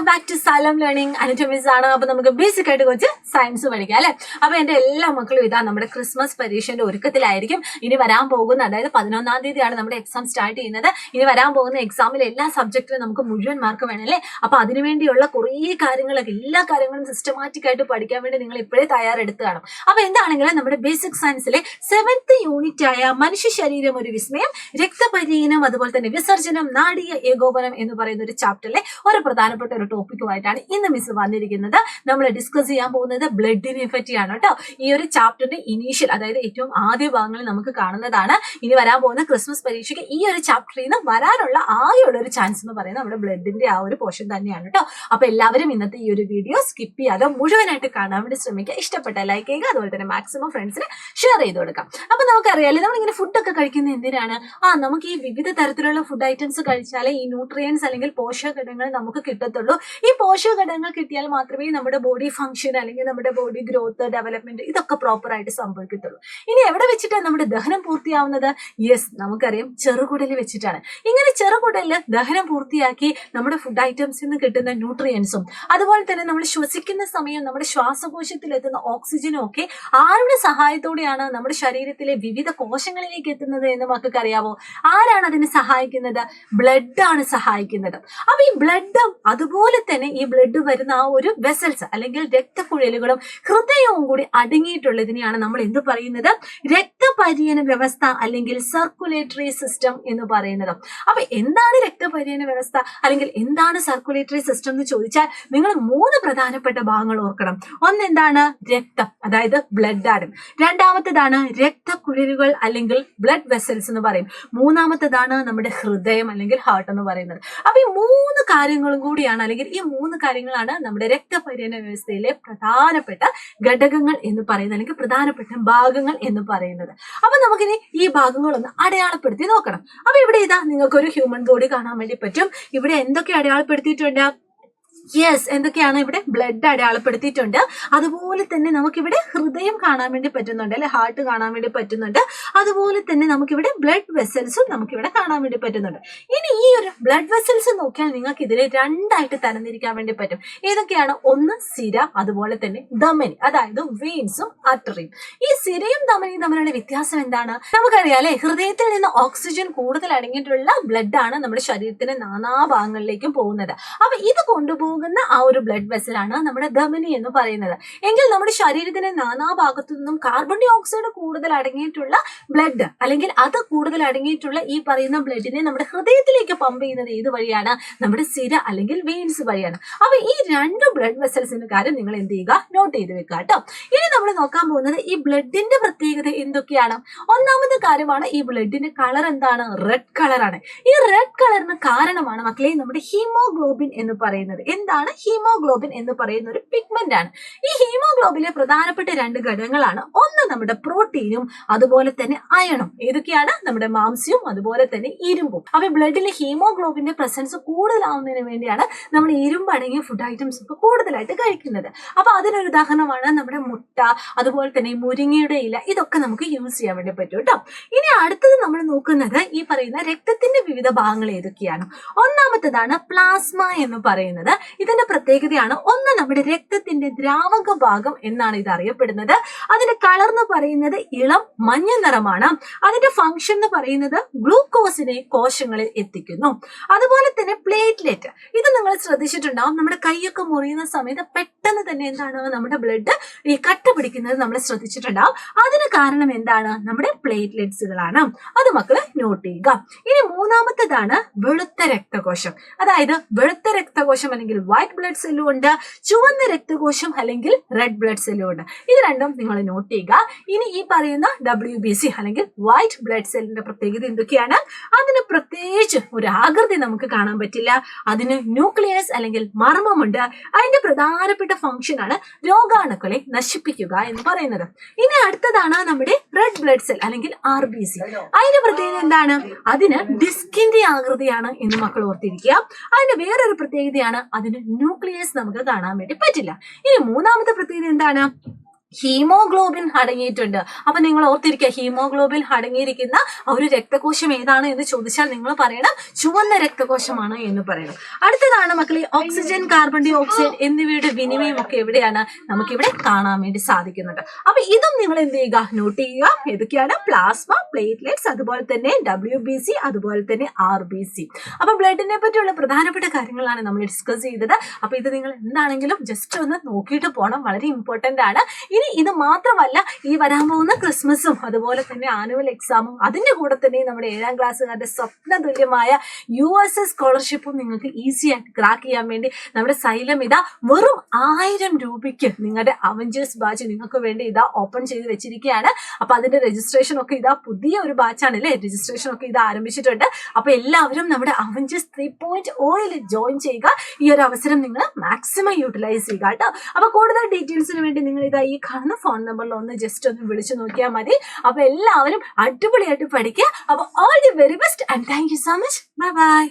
Back to Xylem learning. അനറ്റമിസ് ആണ്. അപ്പൊ നമുക്ക് ബേസിക് ആയിട്ട് കുറച്ച് സയൻസ് പഠിക്കാം അല്ലെ. അപ്പൊ എന്റെ എല്ലാ മക്കളും ഇതാ നമ്മുടെ ക്രിസ്മസ് പരീക്ഷയുടെ ഒരുക്കത്തിലായിരിക്കും. ഇനി വരാൻ പോകുന്ന, അതായത് 11-ാം തീയതിയാണ് നമ്മുടെ എക്സാം സ്റ്റാർട്ട് ചെയ്യുന്നത്. ഇനി വരാൻ പോകുന്ന എക്സാമിൽ എല്ലാ സബ്ജക്റ്റിലും നമുക്ക് മുഴുവൻ മാർക്ക് വേണം അല്ലെ. അപ്പൊ അതിനുവേണ്ടിയുള്ള കുറേ കാര്യങ്ങളൊക്കെ, എല്ലാ കാര്യങ്ങളും സിസ്റ്റമാറ്റിക് ആയിട്ട് പഠിക്കാൻ വേണ്ടി നിങ്ങൾ ഇപ്പോഴേ തയ്യാറെടുത്ത് കാണും. അപ്പൊ എന്താണെങ്കിലും നമ്മുടെ ബേസിക് സയൻസിലെ 7th യൂണിറ്റ് ആയ മനുഷ്യ ശരീരം ഒരു വിസ്മയം, രക്തപര്യനം, അതുപോലെ തന്നെ വിസർജനം, നാടീയ ഏകോപനം എന്ന് പറയുന്ന ഒരു ചാപ്റ്ററിലെ ഒരു പ്രധാനപ്പെട്ട ഒരു ടോപ്പിക്കുമായിട്ടാണ് ഇന്ന് മിസ് വന്നിരിക്കുന്നത്. നമ്മൾ ഡിസ്കസ് ചെയ്യാൻ പോകുന്നത് ബ്ലഡിനെ പറ്റിയാണ് കേട്ടോ. ഈ ഒരു ചാപ്റ്ററിന്റെ ഇനീഷ്യൽ, അതായത് ഏറ്റവും ആദ്യ ഭാഗങ്ങളിൽ നമുക്ക് കാണുന്നതാണ്. ഇനി വരാൻ പോകുന്ന ക്രിസ്മസ് പരീക്ഷയ്ക്ക് ഈ ഒരു ചാപ്റ്ററിൽ നിന്ന് വരാനുള്ള ആകെയുള്ള ഒരു ചാൻസ് എന്ന് പറയുന്നത് നമ്മുടെ ബ്ലഡിന്റെ ആ ഒരു പോർഷൻ തന്നെയാണ് കേട്ടോ. അപ്പൊ എല്ലാവരും ഇന്നത്തെ ഈ ഒരു വീഡിയോ സ്കിപ്പ് ചെയ്യാതെ മുഴുവനായിട്ട് കാണാൻ വേണ്ടി ശ്രമിക്കുക. ഇഷ്ടപ്പെട്ട ലൈക്ക് ചെയ്യുക, അതുപോലെ തന്നെ മാക്സിമം ഫ്രണ്ട്സിന് ഷെയർ ചെയ്ത് കൊടുക്കാം. അപ്പൊ നമുക്കറിയാലേ, നമ്മളിങ്ങനെ ഫുഡൊക്കെ കഴിക്കുന്നത് എന്തിനാണ്? നമുക്ക് ഈ വിവിധ തരത്തിലുള്ള ഫുഡ് ഐറ്റംസ് കഴിച്ചാലേ ഈ ന്യൂട്രിയൻസ് അല്ലെങ്കിൽ പോഷകഘടകങ്ങൾ നമുക്ക് കിട്ടത്തുള്ളൂ. ഈ പോഷകഘടകങ്ങൾ കിട്ടിയാൽ മാത്രമേ നമ്മുടെ ബോഡി ഫംഗ്ഷൻ അല്ലെങ്കിൽ നമ്മുടെ ബോഡി ഗ്രോത്ത്, ഡെവലപ്മെന്റ് ഇതൊക്കെ പ്രോപ്പർ ആയിട്ട് സംഭവിക്കത്തുള്ളൂ. ഇനി എവിടെ വെച്ചിട്ടാണ് നമ്മുടെ ദഹനം പൂർത്തിയാവുന്നത്? യെസ്, നമുക്കറിയാം, ചെറുകുടലിൽ വെച്ചിട്ടാണ്. ഇങ്ങനെ ചെറുകുടലിൽ ദഹനം പൂർത്തിയാക്കി നമ്മുടെ ഫുഡ് ഐറ്റംസിൽ നിന്ന് കിട്ടുന്ന ന്യൂട്രിയൻസും അതുപോലെ തന്നെ നമ്മൾ ശ്വസിക്കുന്ന സമയം നമ്മുടെ ശ്വാസകോശത്തിൽ എത്തുന്ന ഓക്സിജനും ഒക്കെ ആരുടെ സഹായത്തോടെയാണ് നമ്മുടെ ശരീരത്തിലെ വിവിധ കോശങ്ങളിലേക്ക് എത്തുന്നത് എന്ന് നമുക്ക് അറിയാവോ? ആരാണ് അതിന് സഹായിക്കുന്നത്? ബ്ലഡ് ആണ് സഹായിക്കുന്നത്. അപ്പൊ ഈ ബ്ലഡും അതുപോലെ തന്നെ ഈ ബ്ലഡ് വരുന്ന ആ ഒരു വെസൽസ് അല്ലെങ്കിൽ രക്തക്കുഴലുകളും ഹൃദയവും കൂടി അടങ്ങിയിട്ടുള്ളതിനെയാണ് നമ്മൾ എന്ത് പറയുന്നത്? രക്തപര്യന വ്യവസ്ഥ അല്ലെങ്കിൽ സർക്കുലേറ്ററി സിസ്റ്റം എന്ന് പറയുന്നത്. അപ്പൊ എന്താണ് രക്തപര്യന വ്യവസ്ഥ അല്ലെങ്കിൽ എന്താണ് സർക്കുലേറ്ററി സിസ്റ്റം എന്ന് ചോദിച്ചാൽ നിങ്ങൾ 3 പ്രധാനപ്പെട്ട ഭാഗങ്ങൾ ഓർക്കണം. ഒന്നെന്താണ്? രക്തം, അതായത് ബ്ലഡ് ആണ്. രണ്ടാമത്തേതാണ് രക്തക്കുഴലുകൾ അല്ലെങ്കിൽ ബ്ലഡ് വെസൽസ് എന്ന് പറയും. മൂന്നാമത്തേതാണ് നമ്മുടെ ഹൃദയം അല്ലെങ്കിൽ ഹാർട്ട് എന്ന് പറയുന്നത്. അപ്പൊ ഈ 3 കാര്യങ്ങളും കൂടിയാണ്, അല്ലെങ്കിൽ ഈ 3 കാര്യങ്ങളാണ് നമ്മുടെ രക്തപര്യന വ്യവസ്ഥയിലെ പ്രധാനപ്പെട്ട ഘടകങ്ങൾ എന്ന് പറയുന്നത്, അല്ലെങ്കിൽ പ്രധാനപ്പെട്ട ഭാഗങ്ങൾ എന്ന് പറയുന്നത്. അപ്പൊ നമുക്കിനി ഈ ഭാഗങ്ങളൊന്ന് അടയാളപ്പെടുത്തി നോക്കണം. അപ്പൊ ഇവിടെ ഇതാ നിങ്ങൾക്കൊരു ഹ്യൂമൻ ബോഡി കാണാൻ വേണ്ടി പറ്റും. ഇവിടെ എന്തൊക്കെ അടയാളപ്പെടുത്തിയിട്ടുണ്ട്? യെസ്, എന്തൊക്കെയാണ്? ഇവിടെ ബ്ലഡ് അടയാളപ്പെടുത്തിയിട്ടുണ്ട്. അതുപോലെ തന്നെ നമുക്കിവിടെ ഹൃദയം കാണാൻ വേണ്ടി പറ്റുന്നുണ്ട് അല്ലെ, ഹാർട്ട് കാണാൻ വേണ്ടി പറ്റുന്നുണ്ട്. അതുപോലെ തന്നെ നമുക്കിവിടെ ബ്ലഡ് വെസൽസും നമുക്കിവിടെ കാണാൻ വേണ്ടി പറ്റുന്നുണ്ട്. ഇനി ഈ ഒരു ബ്ലഡ് വെസൽസ് നോക്കിയാൽ നിങ്ങൾക്ക് ഇതിനെ 2ആയിട്ട് തരംതിരിക്കാൻ വേണ്ടി പറ്റും. ഏതൊക്കെയാണ്? ഒന്ന് സിര, അതുപോലെ തന്നെ ധമനി, അതായത് വെയിൻസും ആർട്ടറിയും. ഈ സിരയും ധമനിയും തമ്മിലുള്ള വ്യത്യാസം എന്താണ്? നമുക്കറിയാം അല്ലെ, ഹൃദയത്തിൽ നിന്ന് ഓക്സിജൻ കൂടുതൽ അടങ്ങിയിട്ടുള്ള ബ്ലഡ് ആണ് നമ്മുടെ ശരീരത്തിന്റെ നാനാഭാഗങ്ങളിലേക്കും പോകുന്നത്. അപ്പൊ ഇത് കൊണ്ടുപോകുന്ന ആ ഒരു ബ്ലഡ് വെസലാണ് നമ്മുടെ ധമനി എന്ന് പറയുന്നത്. എങ്കിൽ നമ്മുടെ ശരീരത്തിന്റെ നാനാഭാഗത്തു നിന്നും കാർബൺ ഡൈ ഓക്സൈഡ് കൂടുതൽ അടങ്ങിയിട്ടുള്ള ബ്ലഡ്, അല്ലെങ്കിൽ അത് കൂടുതൽ അടങ്ങിയിട്ടുള്ള ഈ പറയുന്ന ബ്ലഡിനെ നമ്മുടെ ഹൃദയത്തിലേക്ക് പമ്പ് ചെയ്യുന്നത് ഏത് വഴിയാണ്? നമ്മുടെ സിര അല്ലെങ്കിൽ വെയിൻസ് വഴിയാണ്. അപ്പൊ ഈ 2 ബ്ലഡ് വെസൽസിന്റെ കാര്യം നിങ്ങൾ എന്ത് ചെയ്യുക? നോട്ട് ചെയ്ത് വെക്കുക കേട്ടോ. ഇനി നമ്മൾ നോക്കാൻ പോകുന്നത് ഈ ബ്ലഡിന്റെ പ്രത്യേകത എന്തൊക്കെയാണ്? ഒന്നാമത്തെ കാര്യമാണ്, ഈ ബ്ലഡിന്റെ കളർ എന്താണ്? റെഡ് കളറാണ്. ഈ റെഡ് കളറിന് കാരണമാണ് മക്കളെ നമ്മുടെ ഹീമോഗ്ലോബിൻ എന്ന് പറയുന്നത്. എന്താണ് ഹീമോഗ്ലോബിൻ എന്ന് പറയുന്ന ഒരു പിഗ്മെന്റ് ആണ്. ഈ ഹീമോഗ്ലോബിലെ പ്രധാനപ്പെട്ട 2 ഘടകങ്ങളാണ്. ഒന്ന് നമ്മുടെ പ്രോട്ടീനും അതുപോലെ തന്നെ അയണും. ഏതൊക്കെയാണ്? നമ്മുടെ മാംസ്യവും അതുപോലെ തന്നെ ഇരുമ്പും. അപ്പൊ ബ്ലഡിലെ ഹീമോഗ്ലോബിന്റെ പ്രസൻസ് കൂടുതലാവുന്നതിന് വേണ്ടിയാണ് നമ്മൾ ഇരുമ്പ് അടങ്ങിയ ഫുഡ് ഐറ്റംസ് ഒക്കെ കൂടുതലായിട്ട് കഴിക്കുന്നത്. അപ്പൊ അതിനൊരു ഉദാഹരണമാണ് നമ്മുടെ മുട്ട, അതുപോലെ തന്നെ മുരിങ്ങയുടെ ഇല, ഇതൊക്കെ നമുക്ക് യൂസ് ചെയ്യാൻ വേണ്ടി പറ്റും കേട്ടോ. ഇനി അടുത്തത് നമ്മൾ നോക്കുന്നത് ഈ പറയുന്ന രക്തത്തിന്റെ വിവിധ ഭാഗങ്ങൾ ഏതൊക്കെയാണ്? ഒന്നാമത്തേതാണ് പ്ലാസ്മ എന്ന് പറയുന്നത്. ഇതിന്റെ പ്രത്യേകതയാണ്, ഒന്ന് നമ്മുടെ രക്തത്തിന്റെ ദ്രാവക ഭാഗം എന്നാണ് ഇത് അറിയപ്പെടുന്നത്. അതിന്റെ കളർ എന്ന് പറയുന്നത് ഇളം മഞ്ഞ നിറമാണ്. അതിന്റെ ഫംഗ്ഷൻ എന്ന് പറയുന്നത് ഗ്ലൂക്കോസിനെ കോശങ്ങളിൽ എത്തിക്കുന്നു. അതുപോലെ തന്നെ പ്ലേറ്റ്ലെറ്റ്, ഇത് നിങ്ങൾ ശ്രദ്ധിച്ചിട്ടുണ്ടാവും. നമ്മുടെ കൈയൊക്കെ മുറിയുന്ന സമയത്ത് പെട്ടെന്ന് തന്നെ എന്താണ് നമ്മുടെ ബ്ലഡ് ഈ കട്ട പിടിക്കുന്നത് നമ്മൾ ശ്രദ്ധിച്ചിട്ടുണ്ടാവും. അതിന് കാരണം എന്താണ്? നമ്മുടെ പ്ലേറ്റ്ലെറ്റ്സുകളാണ്. അത് മക്കള് നോട്ട് ചെയ്യുക. ഇനി മൂന്നാമത്തേതാണ് വെളുത്ത രക്തകോശം. അതായത് വെളുത്ത രക്തകോശം അല്ലെങ്കിൽ വൈറ്റ് ബ്ലഡ് സെല്ലും ഉണ്ട്, ചുവന്ന രക്തകോശം അല്ലെങ്കിൽ റെഡ് ബ്ലഡ് സെല്ലും ഉണ്ട്. ഇത് രണ്ടും നിങ്ങൾ നോട്ട് ചെയ്യുക. ഇനി ഈ പറയുന്ന WBC അല്ലെങ്കിൽ വൈറ്റ് ബ്ലഡ് സെല്ലിന്റെ പ്രത്യേകത എന്തൊക്കെയാണ്? അതിന് പ്രത്യേകിച്ച് ഒരു ആകൃതി നമുക്ക് കാണാൻ പറ്റില്ല. അതിന് ന്യൂക്ലിയസ് അല്ലെങ്കിൽ മർമ്മമുണ്ട്. അതിന്റെ പ്രധാനപ്പെട്ട ഫംഗ്ഷൻ ആണ് രോഗാണുക്കളെ നശിപ്പിക്കുക എന്ന് പറയുന്നത്. ഇനി അടുത്തതാണ് നമ്മുടെ റെഡ് ബ്ലഡ് സെൽ അല്ലെങ്കിൽ RBC. അതിന്റെ പ്രത്യേകത എന്താണ്? അതിന് ഡിസ്കിന്റെ ആകൃതിയാണ് എന്ന് മക്കൾ ഓർത്തിരിക്കുക. അതിന്റെ വേറൊരു പ്രത്യേകതയാണ്, അതിന് ന്യൂക്ലിയസ് നമുക്ക് കാണാൻ വേണ്ടി പറ്റില്ല. ഇനി മൂന്നാമത്തെ പ്രത്യേകത എന്താണ്? ഹീമോഗ്ലോബിൻ അടങ്ങിയിട്ടുണ്ട്. അപ്പൊ നിങ്ങൾ ഓർത്തിരിക്കുക, ഹീമോഗ്ലോബിൻ അടങ്ങിയിരിക്കുന്ന ഒരു രക്തകോശം ഏതാണ് എന്ന് ചോദിച്ചാൽ നിങ്ങൾ പറയണം ചുവന്ന രക്തകോശമാണ് എന്ന് പറയണം. അടുത്തതാണ് മക്കളെ ഓക്സിജൻ, കാർബൺ ഡൈ ഓക്സൈഡ് എന്നിവയുടെ വിനിമയം ഒക്കെ എവിടെയാണ് നമുക്കിവിടെ കാണാൻ വേണ്ടി സാധിക്കുന്നുണ്ട്. അപ്പൊ ഇതും നിങ്ങൾ എന്ത് ചെയ്യുക, നോട്ട് ചെയ്യുക. ഏതൊക്കെയാണ്? പ്ലാസ്മ, പ്ലേറ്റ്ലെറ്റ്സ്, അതുപോലെ തന്നെ WBC, അതുപോലെ തന്നെ RBC. അപ്പൊ ബ്ലഡിനെ പറ്റിയുള്ള പ്രധാനപ്പെട്ട കാര്യങ്ങളാണ് നമ്മൾ ഡിസ്കസ് ചെയ്തത്. അപ്പൊ ഇത് നിങ്ങൾ എന്താണെങ്കിലും ജസ്റ്റ് ഒന്ന് നോക്കിയിട്ട് പോകണം, വളരെ ഇമ്പോർട്ടന്റ് ആണ്. ഇനി ഇത് മാത്രമല്ല, ഈ വരാൻ പോകുന്ന ക്രിസ്മസും അതുപോലെ തന്നെ ആനുവൽ എക്സാമും അതിന്റെ കൂടെ തന്നെ നമ്മുടെ 7ാം ക്ലാസ്സുകാരുടെ സ്വപ്ന തുല്യമായ USS സ്കോളർഷിപ്പും നിങ്ങൾക്ക് ഈസി ആയിട്ട് ക്രാക്ക് ചെയ്യാൻ വേണ്ടി നമ്മുടെ സൈലം ഇതാ വെറും 1000 രൂപയ്ക്ക് നിങ്ങളുടെ അവഞ്ചേഴ്സ് ബാച്ച് നിങ്ങൾക്ക് വേണ്ടി ഇതാ ഓപ്പൺ ചെയ്ത് വെച്ചിരിക്കുകയാണ്. അപ്പൊ അതിന്റെ രജിസ്ട്രേഷൻ ഒക്കെ ഇതാ പുതിയ ഒരു ബാച്ചാണ് അല്ലേ, രജിസ്ട്രേഷൻ ഒക്കെ ഇത് ആരംഭിച്ചിട്ടുണ്ട്. അപ്പൊ എല്ലാവരും നമ്മുടെ അവഞ്ചേഴ്സ് 3.0 ജോയിൻ ചെയ്യുക. ഈ ഒരു അവസരം നിങ്ങൾ മാക്സിമം യൂട്ടിലൈസ് ചെയ്യുക കേട്ടോ. അപ്പൊ കൂടുതൽ ഡീറ്റെയിൽസിന് വേണ്ടി നിങ്ങൾ ഇതാ ഈ കാണുന്ന ഫോൺ നമ്പറിൽ ഒന്ന് ജസ്റ്റ് ഒന്ന് വിളിച്ചു നോക്കിയാൽ മതി. അപ്പൊ എല്ലാവരും അടിപൊളിയായിട്ട് പഠിക്കുക. അപ്പൊ all the very best and thank you so much. Bye bye.